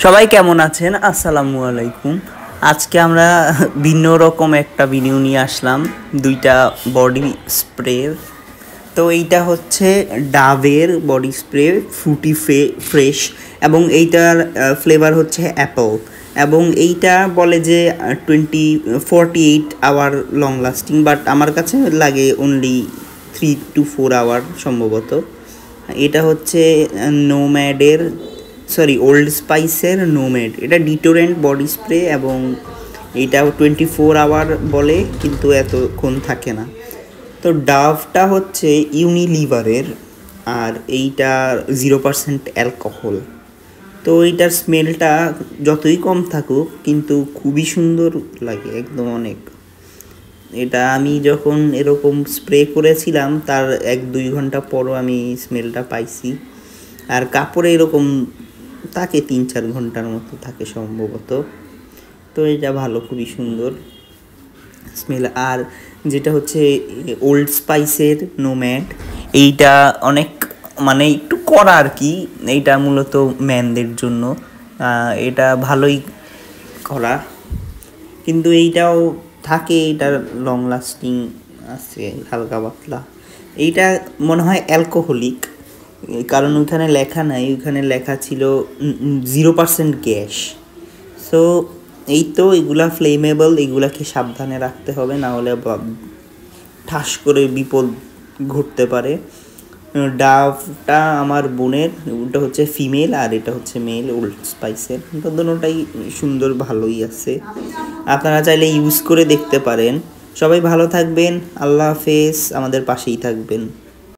সবাই কেমন আছেন? আসসালামু আলাইকুম। আজকে আমরা ভিন্ন রকম একটা ভিডিও নিয়ে আসলাম, দুইটা বডি স্প্রে। তো এইটা হচ্ছে ডাভের বডি স্প্রে ফ্রুটি ফ্রেশ, এবং এইটার ফ্লেভার হচ্ছে অ্যাপল, এবং এইটা বলে যে 48 আওয়ার লং লাস্টিং, বাট আমার কাছে লাগে অনলি 3 to 4 আওয়ার সম্ভবত। এটা হচ্ছে নোম্যাডের ওল্ড স্পাইসের নোম্যাড, এটা ডিটোরেন্ট বডি স্প্রে, এবং এটা 24 আওয়ার বলে কিন্তু এতক্ষণ থাকে না। তো ডাভটা হচ্ছে ইউনিলিভারের, আর এইটা 0% অ্যালকোহল। তো এইটার স্মেলটা যতই কম থাকুক কিন্তু খুবই সুন্দর লাগে, একদম অনেক। এটা আমি যখন এরকম স্প্রে করেছিলাম তার 1-2 ঘন্টা পরও আমি স্মেলটা পাইছি। আর কাপড়ে এরকম থাকে 3-4 ঘন্টার মতো থাকে সম্ভবত। তো এটা ভালো, খুবই সুন্দর স্মেল। আর যেটা হচ্ছে ওল্ড স্পাইসের নোম্যাড, এইটা অনেক মানে একটু কড়া আর কি, এইটা মূলত ম্যানদের জন্য। এটা ভালোই করা, কিন্তু এইটাও থাকে, এইটার লং লাস্টিং আছে হালকা পাতলা। এইটা মনে হয় অ্যালকোহলিক, কারণ ওইখানে লেখা নাই, ওইখানে লেখা ছিল 0% গ্যাস। সো এই তো, এগুলা ফ্লেমেবল, এগুলাকে সাবধানে রাখতে হবে, না হলে ঠাস করে বিপদ ঘটতে পারে। ডাভটা আমার বোনের, ওটা হচ্ছে ফিমেল আর এটা হচ্ছে মেল ওল্ড স্পাইসের। তো দুটোটাই সুন্দর, ভালোই আছে, আপনারা চাইলে ইউজ করে দেখতে পারেন। সবাই ভালো থাকবেন, আল্লাহ হাফেজ, আমাদের পাশেই থাকবেন।